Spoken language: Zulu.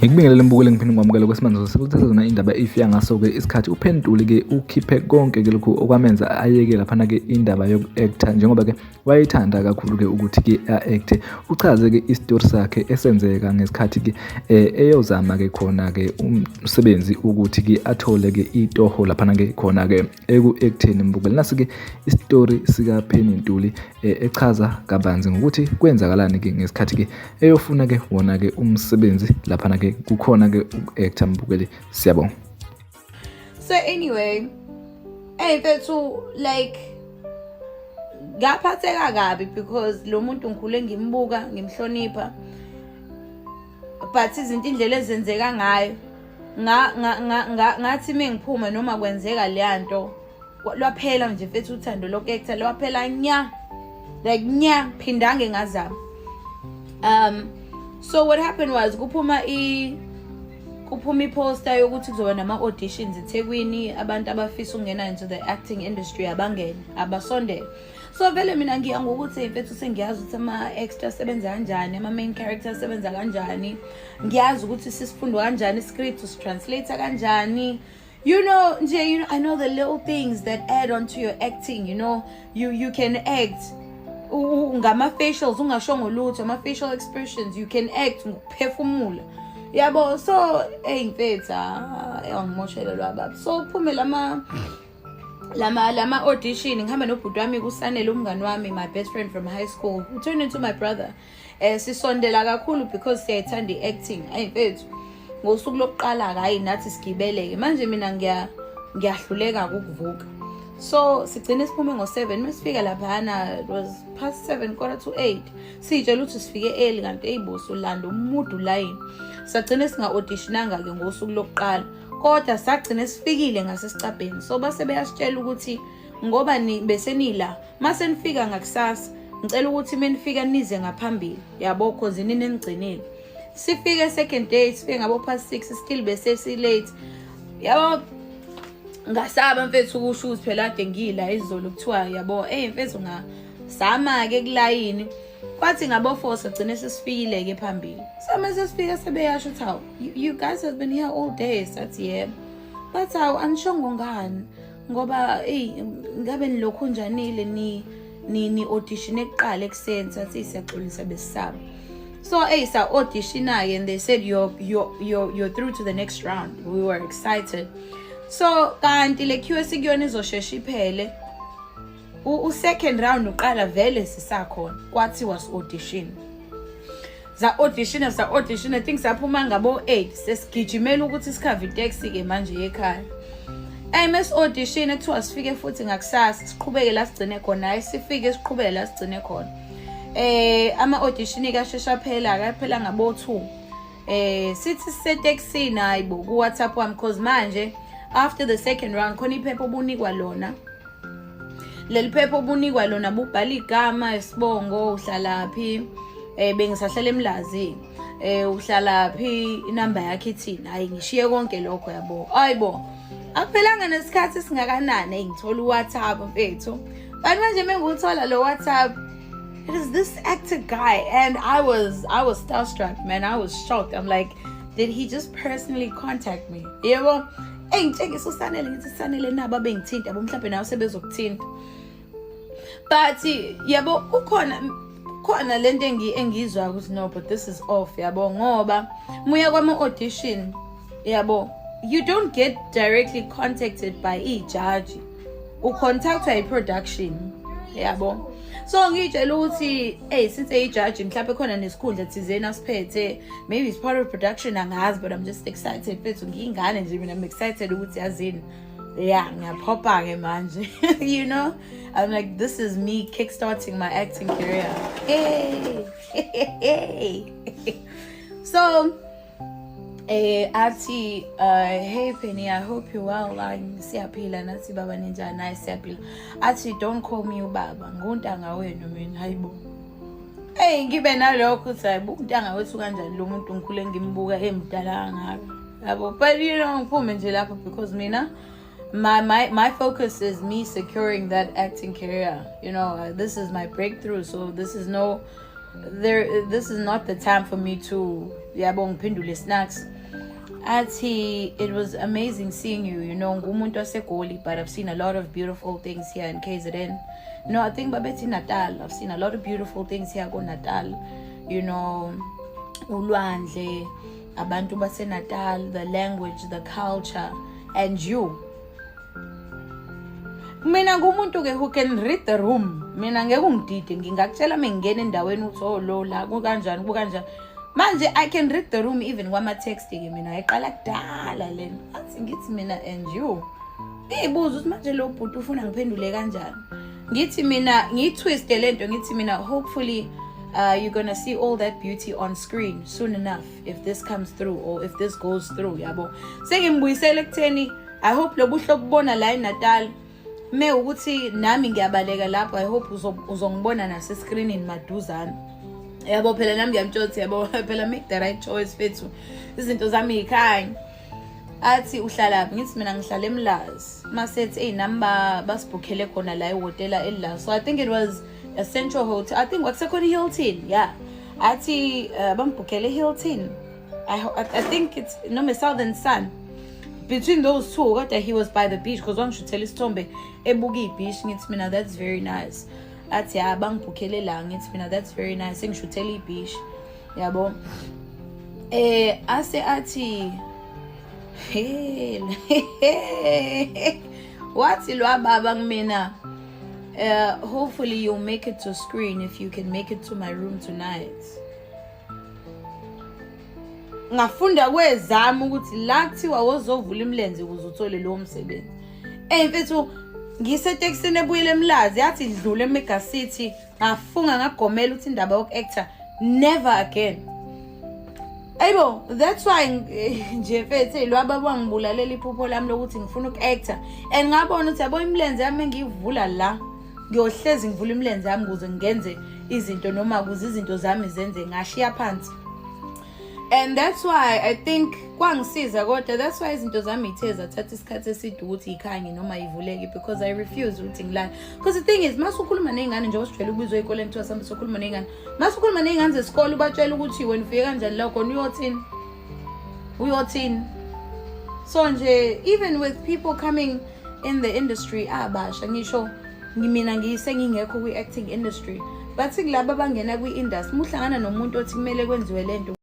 Ngikubingelele mbukele ngiphinde ngikwamukele kwesimanje sokuthatha zona indaba efika ngaso-ke isikhathi uPhenduli-ke ukhiphe konke-ke lokhu okwamenza ayeke laphana-ke indaba yoku-actor njengoba-ke wayethanda kakhulu-ke ukuthi-ke a-acte. Uchaze-ke isitori sakhe esenzeka ngesikhathi-ke eyozama-ke khona-ke umsebenzi ukuthi-ke athole-ke itoho laphana-ke khona-ke eku-acteni mbukele. Nasi-ke isitori sikaPenny Ntuli echaza kabanzi ngokuthi kwenzakalani-ke ngesikhathi-ke eyofuna-ke wona-ke umsebenzi laphana-ke kukhona-ke uku-actor mbukeli. Siyabonga. So anyway, mfethu like ngaphatheka kabi because lo muntu ngikhule ngimbuka ngimhlonipha, but izinto indlela ezenzeka ngayo ngathi mengiphuma noma kwenzeka leyanto lwaphela nje mfethu uthando loku-actor lwaphela nya, like nya, phindange ngazama. So what happened was kuphuma i-poster yokuthi kuzoba nama-auditions eThekwini, abantu abafisa ukungena into the acting industry abangene abasondele. So vele mina ngiya ngokuthi mfethu sengiyazi ukuthi ama-extra asebenza kanjani, ama-main characters asebenza kanjani, ngiyazi ukuthi sisifundwa kanjani i-script, usitranslate kanjani. You know, I know the little things that add on to your acting. You know, you can act ngama-facials ungashongo lutho, ama-facial expressions, you can act ngokuphefumula, yabo. So mfethu angimoshele lwababa. So kuphume lama audition, ngihamba nobhuti wami kuSanele, umngani wami, my best friend from high school, who turned into my brother. Sisondela kakhulu because siyayithanda i-acting. Mfethu ngosuku lokuqala hayi nathi sigibeleke, manje mina ngiyahluleka ukuvuka. So sigcine siphume ngo-7, masifika laphana it was past 7, 7:45. Sitshela ukuthi sifike early kanti eyibosi ulanda umudu line. Sagcine singa-auditionanga-ke ngosuku lokuqala, kodwa sagcine sifikile ngasesicabheni. So base beyasitshela ukuthi ngoba besenila, mase nifika ngakusasa ngicela ukuthi menifika nize ngaphambili, yabo, cause nini nigcinile. Sifike second day, sifike ngabo past 6, still bese si late, yabo. Ngasaba mfethu ukusho ukuthi phela ade ngila izolo kuthiwa yabo mfethu ngasama-ke kulayini, kwathi ngabo 4 sagcine sesifikile-ke phambili. Sama sesifika sebeyasho ukuthi hawu, you guys have been here all day. Sathi yebo, but hawu anishongo ngani ngoba ngabe nilokhu njanile ni audition ekuqala ekuseni. Sathi siyaxolisa besisaba. So sa audition-ke and they said you're through to the next round. We were excited. So kanti le QC kuyona izoshesha iphele, second round uqala vele sisakhona kwathi was audition. Za audition I think saphuma ngabo 8, sesigijimela ukuthi sikhave taxi-ke manje ekhaya. Mes audition ekuthiwa sifike futhi ngakusasa siqhubeke la sigcine khona. Hayi sifike siqhubeke la sigcine khona. Ama audition kashesha phela ngabo 2. Sithi sisetaxini hayibo ku WhatsApp wami because manje after the second round khona iphepha obunikwa lona. Leli phepha obunikwa lona bubhala igama, isibongo, uhlalaphi, bengisahlala eMlazi, uhlalaphi, inamba yakhe ithini. Hayi ngishiye konke lokho yabo. Hayibo akuphelanga nesikhathi singakanani ngithola uWhatsApp mfethu. Kanti manje menguthola lo WhatsApp, it is this actor guy, and I was starstruck, man. I was shocked. I'm like, did he just personally contact me? Yebo. Ngitshengisa uSanele ngithi Sanele nabo bengithinta yabo mhlawumbe nawe sebezokuthinta. But yabo khona lento engizwa ukuthi no, but this is off, yabo, ngoba muya kwama audition, yabo, you don't get directly contacted by judge. Ucontactwa i-production, yabo. So ngitshela ukuthi since judge mhlawumbe khona nesikhundla thizena siphethe, maybe it's part of production angazi, but I'm just excited mfethu ngiyingane nje mina, I'm excited ukuthi yazini ngiyaphopa-ke manje. You know, I'm like, this is me kickstarting my acting career. Hey. So athi hey Penny, I hope you're well. Siyaphila nathi baba ninjani? Naye siyaphila. Athi don't call me ubaba, nguntanga wenu mina. Hayibo, ngibe nalokho ukuthi hayibo untanga wethu kanjani lo muntu ngikhule ngimbuka emdala ngaka. But you know, ngiphume nje lapho because mina my focus is me securing that acting career. You know, this is my breakthrough, so this is not the time for me to ngiphendule snacks. It was amazing seeing you. You know, ngumuntu waseGoli, but I've seen a lot of beautiful things here in KZN. No, I think babethi Natal. I've seen a lot of beautiful things here go Natal. You know, ulwandle, abantu base Natal, the language, the culture, and you. Mina ngumuntu ke who can read the room. Mina ngeke ungidide ngingakutshela mengena endaweni uthi oh lo la kukanjani kukanjani. Manje I can read the room even kwama text ke mina ayiqala kudala lena. Athi ngithi mina and you. Ngibuza ukuthi manje lo bhuti ufuna ngiphendule kanjani. Ngithi mina ngitwist lento ngithi mina hopefully you're going to see all that beauty on screen soon enough if this comes through or if this goes through yabo. Sengimbuyisela ekutheni I hope lo buhlo kubona la eNatal. Me ukuthi nami ngiyabaleka lapho I hope uzongibona nase screenini maduzana. Yabo phela nami ngiyamtshotha yabo phela make the right choice fethu. Izinto zami yikhaya. Athi uhlalaphi ngithi mina ngihlala eMlazi. Masethi nami basibhukhele khona la ehotela eLazi. So I think it was a Central Hotel. I think wakusekhona Hilton. Yeah. Athi bambhukhele Hilton. I think it's noma Southern Sun. Between those two, kodwa he was by the beach because wangishuthela isithombe ebuka ibeach ngithi mina that's very nice. Athi bangibhukhele la ngithi mina that's very nice sengishuthela ibeach. Yabo. Athi hey wathi lo baba ngimina hopefully you'll make it to screen if you can make it to my room tonight. Ngafunda kwezami ukuthi la kuthiwa wozovula imlenze ukuze uthole lo msebenzi. Mfethu ngiseteksini ebuyele eMlazi yathi idlule eMega City ngafunga ngagomela ukuthi indaba yokuactor never again. Ayibo, that's why nje mfethu lo ababa ngibulalela iphupho lami lokuthi ngifuna ukuactor and ngabona ukuthi yabo imlenze yami ngivula la ngiyohlezi ngivula imlenze yami ukuze ngenze izinto noma ukuze izinto zami zenze ngashiya phansi. And that's why I think kwangisiza kodwa that's why izinto zami ithe zathatha isikhathi eside ukuthi ikhanye noma ivuleke because I refuse ukuthi ngilale. Because the thing is masukhuluma nezingane nje osijwayele ukubizwa ekoleni kuthiwa sambe sokhuluma nezingane. Masukhuluma nezingane zesikole ubatshela ukuthi wena ufike kanjani la khona uyothini. So nje even with people coming in the industry abasha ngisho ngimina ngiyisengingekho kwi acting industry. Bathi kulabo abangena kwi industry muhlangana nomuntu othi kumele kwenziwe lento